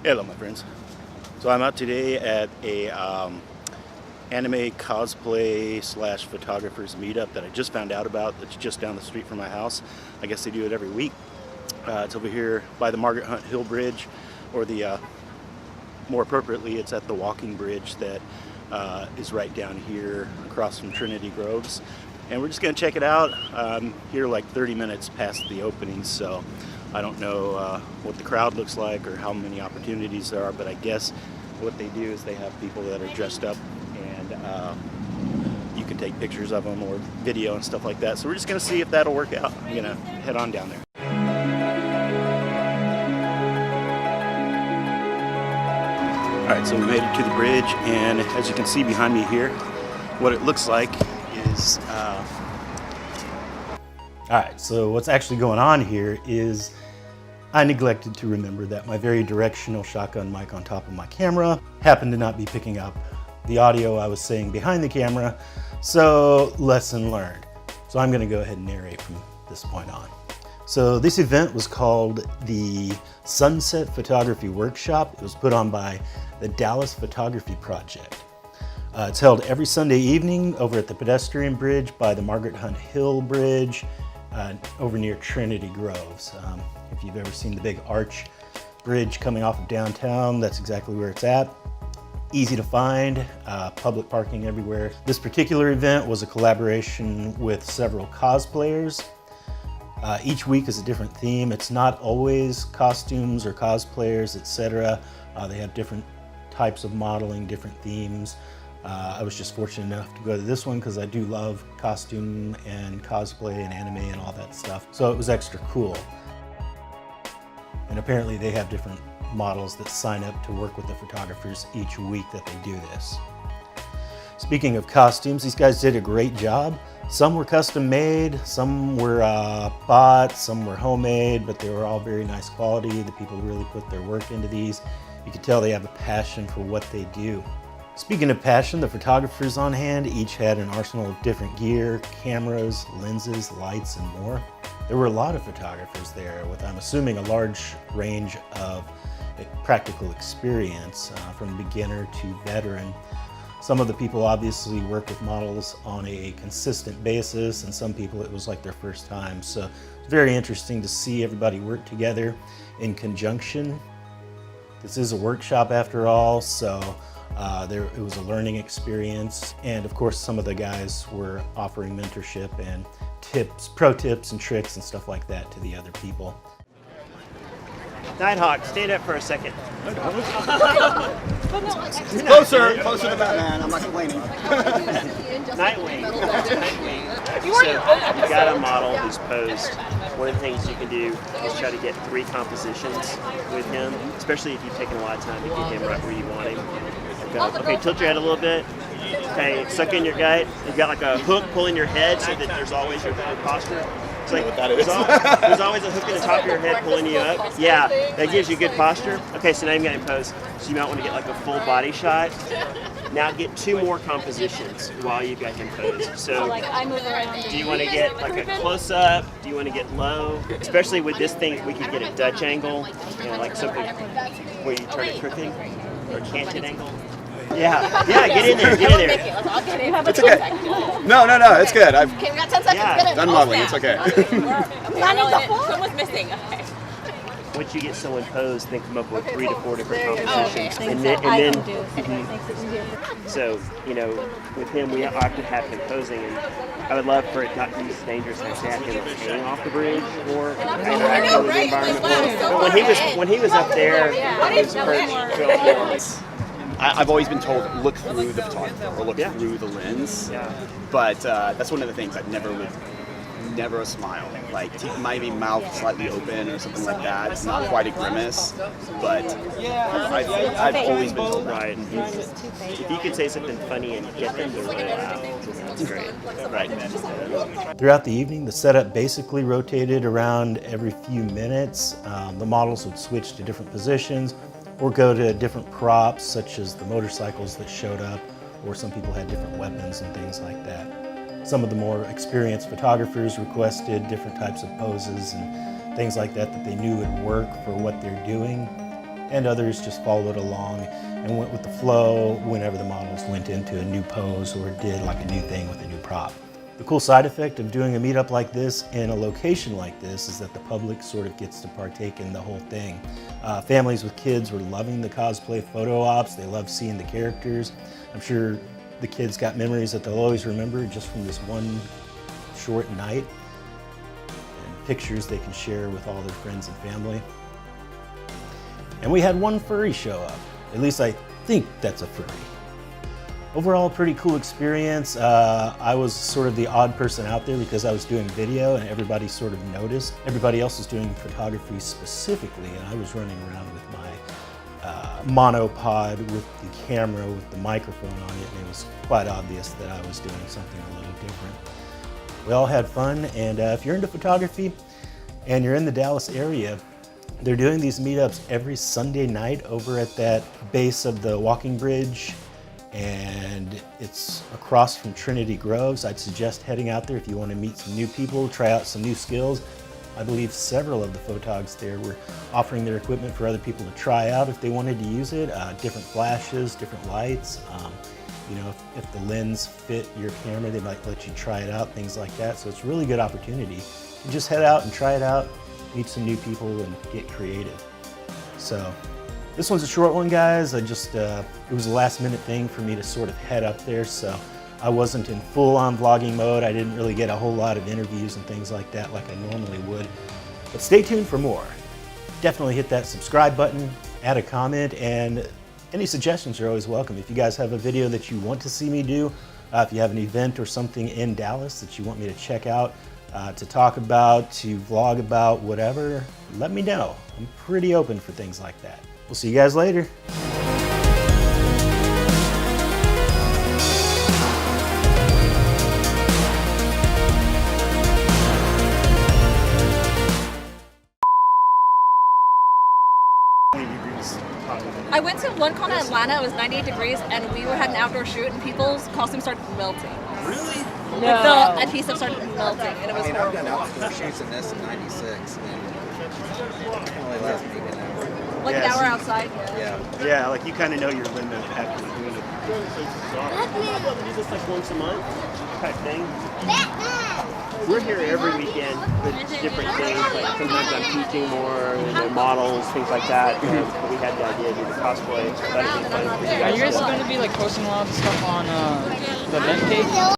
Hello my friends. So I'm out today at a anime cosplay / photographers meetup that I just found out about. That's just down the street from my house. I guess they do it every week. It's over here by the Margaret Hunt Hill Bridge, or the more appropriately it's at the walking bridge that is right down here across from Trinity Groves. And we're just gonna check it out. Here like 30 minutes past the opening, so I don't know what the crowd looks like or how many opportunities there are, but I guess what they do is they have people that are dressed up and you can take pictures of them or video and stuff like that. So we're just gonna see if that'll work out. I'm gonna head on down there. Alright, so we made it to the bridge, and as you can see behind me here, what it looks like is Alright, so what's actually going on here is I neglected to remember that my very directional shotgun mic on top of my camera happened to not be picking up the audio I was saying behind the camera, so lesson learned. So I'm going to go ahead and narrate from this point on. So this event was called the Sunset Photography Workshop. It was put on by the Dallas Photography Project. It's held every Sunday evening over at the pedestrian bridge by the Margaret Hunt Hill Bridge over near Trinity Groves. If you've ever seen the big arch bridge coming off of downtown, that's exactly where it's at. Easy to find, public parking everywhere. This particular event was a collaboration with several cosplayers. Each week is a different theme. It's not always costumes or cosplayers, etc. They have different types of modeling, different themes. I was just fortunate enough to go to this one because I do love costume and cosplay and anime and all that stuff. So it was extra cool. And apparently they have different models that sign up to work with the photographers each week that they do this. Speaking of costumes, these guys did a great job. Some were custom made, some were bought, some were homemade, but they were all very nice quality. The people really put their work into these. You could tell they have a passion for what they do. Speaking of passion, the photographers on hand each had an arsenal of different gear, cameras, lenses, lights, and more. There were a lot of photographers there with, I'm assuming, a large range of practical experience, from beginner to veteran. Some of the people obviously work with models on a consistent basis, and some people it was like their first time. So it's very interesting to see everybody work together in conjunction. This is a workshop after all, so it was a learning experience. And of course, some of the guys were offering mentorship and tips, pro tips and tricks and stuff like that to the other people. Nighthawk, stand up for a second. Closer to Batman, I'm not complaining. Nightwing. So you got a model who's posed. One of the things you can do is try to get 3 compositions with him, especially if you've taken a lot of time to get him right where you want him. Okay, tilt your head a little bit. Okay, suck in your gut. You've got like a hook pulling your head so that there's always your posture. It's like there's always a hook in the top of your head pulling you up. Yeah, that gives you good posture. Okay, so now you've got him posed. So you might want to get like a full body shot. Now get 2 more compositions while you've got him posed. So do you want to get like a close up? Do you want to get low? Especially with this thing, we could get a Dutch angle, like something where you turn it crooked or canted angle. Yeah, get in there. I'll get in. It's okay. No, it's good. Okay, we got 10 seconds. Yeah. Done modeling, it's okay. Someone's missing. Okay. Once you get someone posed, then come up with 3 to 4 different compositions. Okay. And then so, with him, we have to have him posing, and I would love for it not to be as dangerous as to have him hang off the bridge or interact with the environment. But when he was up there, he was perched. I've always been told, look through the photographer or look through the lens. Yeah. But that's one of the things I've never a smile. Like maybe mouth slightly open or something like that. It's not quite a grimace, but I've always been told right. If you could say something funny and get them to laugh, that's great. Right. Throughout the evening, the setup basically rotated around every few minutes. The models would switch to different positions or go to different props, such as the motorcycles that showed up, or some people had different weapons and things like that. Some of the more experienced photographers requested different types of poses and things like that that they knew would work for what they're doing. and others just followed along and went with the flow whenever the models went into a new pose or did like a new thing with a new prop. The cool side effect of doing a meetup like this in a location like this is that the public sort of gets to partake in the whole thing. Families with kids were loving the cosplay photo ops. They love seeing the characters. I'm sure the kids got memories that they'll always remember just from this one short night, and pictures they can share with all their friends and family. And we had one furry show up. At least I think that's a furry. Overall, pretty cool experience. I was sort of the odd person out there because I was doing video and everybody sort of noticed. Everybody else was doing photography specifically, and I was running around with my monopod with the camera with the microphone on it, and it was quite obvious that I was doing something a little different. We all had fun, and if you're into photography and you're in the Dallas area, they're doing these meetups every Sunday night over at that base of the walking bridge, and it's across from Trinity Groves. I'd suggest heading out there if you want to meet some new people, try out some new skills. I believe several of the photogs there were offering their equipment for other people to try out if they wanted to use it. Different flashes, different lights. You know, if the lens fit your camera, they might let you try it out, things like that. So it's a really good opportunity. You just head out and try it out, meet some new people, and get creative. So this one's a short one, guys. It was a last minute thing for me to sort of head up there, so I wasn't in full-on vlogging mode. I didn't really get a whole lot of interviews and things like that like I normally would. But stay tuned for more. Definitely hit that subscribe button, add a comment, and any suggestions are always welcome. If you guys have a video that you want to see me do, if you have an event or something in Dallas that you want me to check out, to talk about, to vlog about, whatever, let me know. I'm pretty open for things like that. We'll see you guys later. I went to one con in Atlanta, it was 98 degrees, and we had an outdoor shoot, and people's costumes started melting. Really? No. Like the adhesive started melting, and it was I've horrible. done outdoor shoots in this in '96, and it only lasts maybe an hour. Like an hour outside, yeah. Yeah, like you kind of know your limit after doing it. Do this like once a month type thing. We're here every weekend with different things. Like sometimes I'm teaching more, and then models, things like that. But we had the idea to do the cosplay. So that'd be fun for you Are guys. you guys going to be like posting a lot of stuff on the event page?